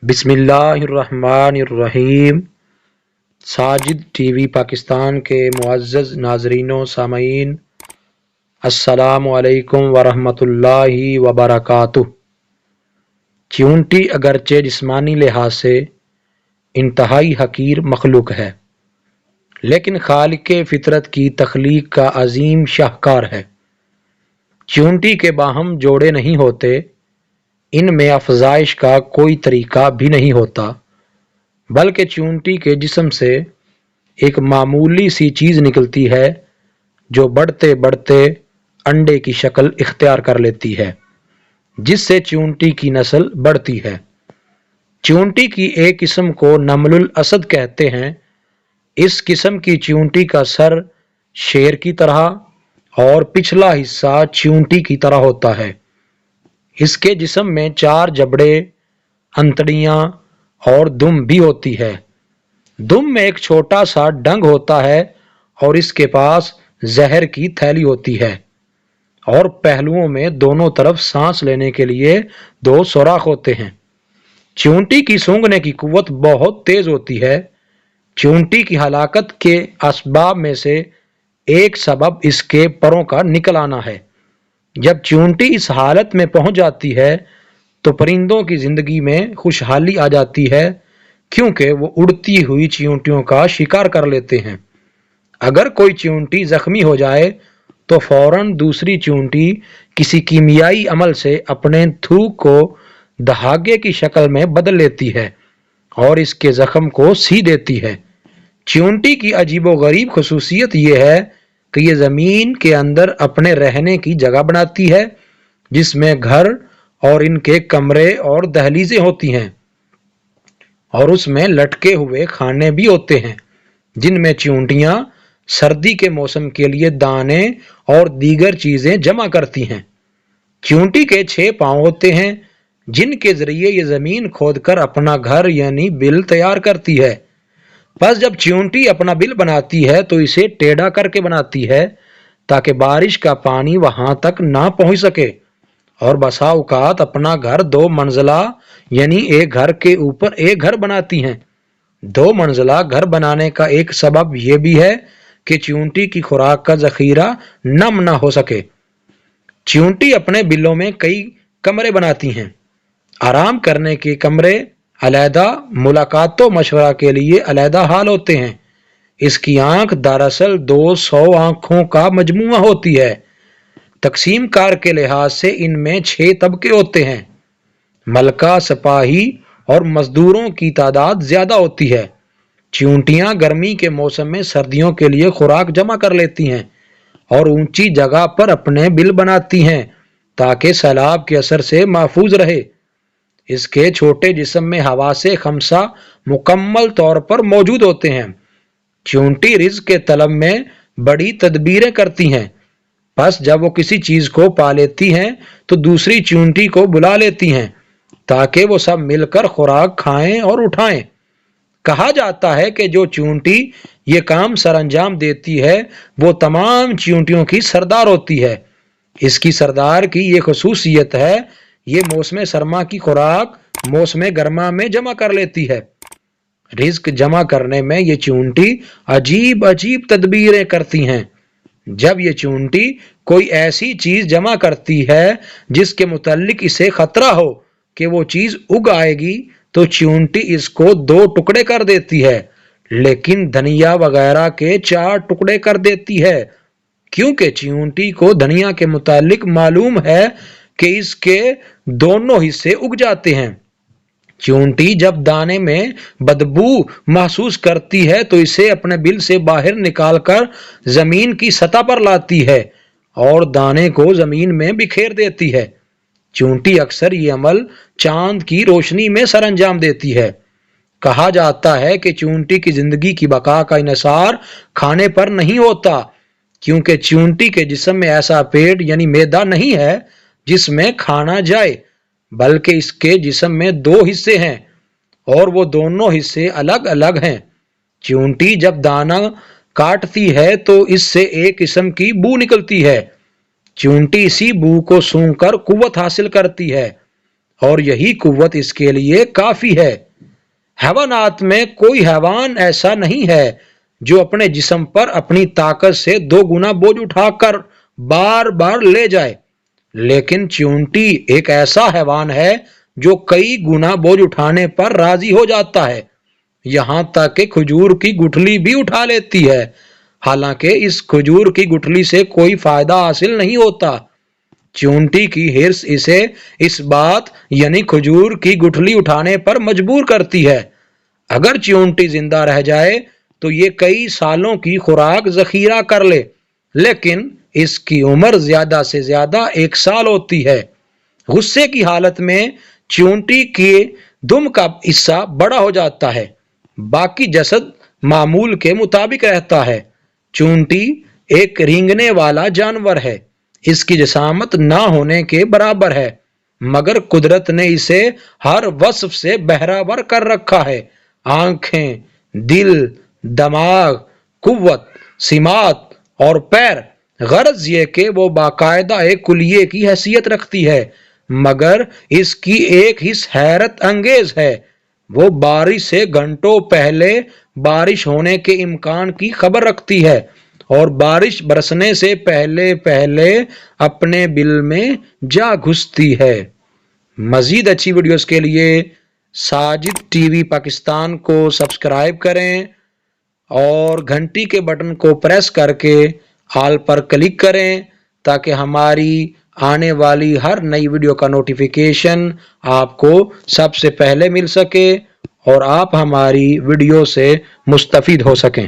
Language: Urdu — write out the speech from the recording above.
بسم اللہ الرحمن الرحیم۔ ساجد ٹی وی پاکستان کے معزز ناظرین و سامعین، السلام علیکم ورحمۃ اللہ وبرکاتہ۔ چیونٹی اگرچہ جسمانی لحاظ سے انتہائی حقیر مخلوق ہے، لیکن خالق فطرت کی تخلیق کا عظیم شاہکار ہے۔ چیونٹی کے باہم جوڑے نہیں ہوتے، ان میں افزائش کا کوئی طریقہ بھی نہیں ہوتا، بلکہ چیونٹی کے جسم سے ایک معمولی سی چیز نکلتی ہے جو بڑھتے بڑھتے انڈے کی شکل اختیار کر لیتی ہے، جس سے چیونٹی کی نسل بڑھتی ہے۔ چیونٹی کی ایک قسم کو نمل الاسد کہتے ہیں۔ اس قسم کی چیونٹی کا سر شیر کی طرح اور پچھلا حصہ چیونٹی کی طرح ہوتا ہے۔ اس کے جسم میں 4 جبڑے، انتڑیاں اور دم بھی ہوتی ہے۔ دم میں ایک چھوٹا سا ڈنگ ہوتا ہے اور اس کے پاس زہر کی تھیلی ہوتی ہے، اور پہلوؤں میں دونوں طرف سانس لینے کے لیے 2 سوراخ ہوتے ہیں۔ چیونٹی کی سونگھنے کی قوت بہت تیز ہوتی ہے۔ چیونٹی کی ہلاکت کے اسباب میں سے ایک سبب اس کے پروں کا نکل آنا ہے۔ جب چیونٹی اس حالت میں پہنچ جاتی ہے تو پرندوں کی زندگی میں خوشحالی آ جاتی ہے، کیونکہ وہ اڑتی ہوئی چیونٹیوں کا شکار کر لیتے ہیں۔ اگر کوئی چیونٹی زخمی ہو جائے تو فوراً دوسری چیونٹی کسی کیمیائی عمل سے اپنے تھوک کو دھاگے کی شکل میں بدل لیتی ہے اور اس کے زخم کو سی دیتی ہے۔ چیونٹی کی عجیب و غریب خصوصیت یہ ہے کہ یہ زمین کے اندر اپنے رہنے کی جگہ بناتی ہے، جس میں گھر اور ان کے کمرے اور دہلیزیں ہوتی ہیں، اور اس میں لٹکے ہوئے خانے بھی ہوتے ہیں جن میں چیونٹیاں سردی کے موسم کے لیے دانے اور دیگر چیزیں جمع کرتی ہیں۔ چیونٹی کے 6 پاؤں ہوتے ہیں جن کے ذریعے یہ زمین کھود کر اپنا گھر یعنی بل تیار کرتی ہے۔ پس جب چیونٹی اپنا بل بناتی ہے تو اسے ٹیڑھا کر کے بناتی ہے تاکہ بارش کا پانی وہاں تک نہ پہنچ سکے، اور بسا اوقات اپنا گھر 2 منزلہ یعنی ایک گھر کے اوپر ایک گھر بناتی ہیں۔ 2 منزلہ گھر بنانے کا ایک سبب یہ بھی ہے کہ چیونٹی کی خوراک کا ذخیرہ نم نہ ہو سکے۔ چیونٹی اپنے بلوں میں کئی کمرے بناتی ہیں۔ آرام کرنے کے کمرے علیحدہ، ملاقات و مشورہ کے لیے علیحدہ حال ہوتے ہیں۔ اس کی آنکھ دراصل 200 آنکھوں کا مجموعہ ہوتی ہے۔ تقسیم کار کے لحاظ سے ان میں 6 طبقے ہوتے ہیں۔ ملکہ، سپاہی اور مزدوروں کی تعداد زیادہ ہوتی ہے۔ چیونٹیاں گرمی کے موسم میں سردیوں کے لیے خوراک جمع کر لیتی ہیں اور اونچی جگہ پر اپنے بل بناتی ہیں تاکہ سیلاب کے اثر سے محفوظ رہے۔ اس کے چھوٹے جسم میں حواس خمسہ مکمل طور پر موجود ہوتے ہیں۔ چیونٹی رزق کے طلب میں بڑی تدبیریں کرتی ہیں۔ پس جب وہ کسی چیز کو پا لیتی ہیں تو دوسری چیونٹی کو بلا لیتی ہیں تاکہ وہ سب مل کر خوراک کھائیں اور اٹھائیں۔ کہا جاتا ہے کہ جو چیونٹی یہ کام سر انجام دیتی ہے وہ تمام چیونٹیوں کی سردار ہوتی ہے۔ اس کی سردار کی یہ خصوصیت ہے، یہ موسم سرما کی خوراک موسم گرما میں جمع کر لیتی ہے۔ رزق جمع کرنے میں یہ چیونٹی عجیب عجیب تدبیریں کرتی ہیں۔ جب یہ چیونٹی کوئی ایسی چیز جمع کرتی ہے جس کے متعلق اسے خطرہ ہو کہ وہ چیز اگ آئے گی تو چیونٹی اس کو 2 ٹکڑے کر دیتی ہے، لیکن دھنیا وغیرہ کے 4 ٹکڑے کر دیتی ہے، کیونکہ چیونٹی کو دھنیا کے متعلق معلوم ہے کہ اس کے دونوں حصے اگ جاتے ہیں۔ چیونٹی جب دانے میں بدبو محسوس کرتی ہے تو اسے اپنے بل سے باہر نکال کر زمین کی سطح پر لاتی ہے اور دانے کو زمین میں بکھیر دیتی ہے۔ چیونٹی اکثر یہ عمل چاند کی روشنی میں سر انجام دیتی ہے۔ کہا جاتا ہے کہ چیونٹی کی زندگی کی بقا کا انحصار کھانے پر نہیں ہوتا، کیونکہ چیونٹی کے جسم میں ایسا پیٹ یعنی معدہ نہیں ہے جس میں کھانا جائے، بلکہ اس کے جسم میں 2 حصے ہیں اور وہ دونوں حصے الگ الگ ہیں۔ چیونٹی جب دانہ کاٹتی ہے تو اس سے ایک قسم کی بو نکلتی ہے۔ چیونٹی اسی بو کو سونگھ کر قوت حاصل کرتی ہے اور یہی قوت اس کے لیے کافی ہے۔ حیوانات میں کوئی حیوان ایسا نہیں ہے جو اپنے جسم پر اپنی طاقت سے 2 گنا بوجھ اٹھا کر بار بار لے جائے، لیکن چیونٹی ایک ایسا حیوان ہے جو کئی گنا بوجھ اٹھانے پر راضی ہو جاتا ہے، یہاں تک کہ کھجور کی گٹھلی بھی اٹھا لیتی ہے، حالانکہ اس کھجور کی گٹھلی سے کوئی فائدہ حاصل نہیں ہوتا۔ چیونٹی کی ہرس اسے اس بات یعنی کھجور کی گٹھلی اٹھانے پر مجبور کرتی ہے۔ اگر چیونٹی زندہ رہ جائے تو یہ کئی سالوں کی خوراک ذخیرہ کر لے، لیکن اس کی عمر زیادہ سے زیادہ 1 سال ہوتی ہے۔ غصے کی حالت میں چیونٹی کے دم کا حصہ بڑا ہو جاتا ہے، باقی جسد معمول کے مطابق رہتا ہے۔ چیونٹی ایک رینگنے والا جانور ہے، اس کی جسامت نہ ہونے کے برابر ہے، مگر قدرت نے اسے ہر وصف سے بہرہ کر رکھا ہے۔ آنکھیں، دل، دماغ، قوت، سماعت اور پیر، غرض یہ کہ وہ باقاعدہ ایک کلیے کی حیثیت رکھتی ہے، مگر اس کی ایک حص حیرت انگیز ہے، وہ بارش سے گھنٹوں پہلے بارش ہونے کے امکان کی خبر رکھتی ہے اور بارش برسنے سے پہلے پہلے اپنے بل میں جا گھستی ہے۔ مزید اچھی ویڈیوز کے لیے ساجد ٹی وی پاکستان کو سبسکرائب کریں اور گھنٹی کے بٹن کو پریس کر کے آل پر کلک کریں تاکہ ہماری آنے والی ہر نئی ویڈیو کا نوٹیفیکیشن آپ کو سب سے پہلے مل سکے اور آپ ہماری ویڈیو سے مستفید ہو سکیں۔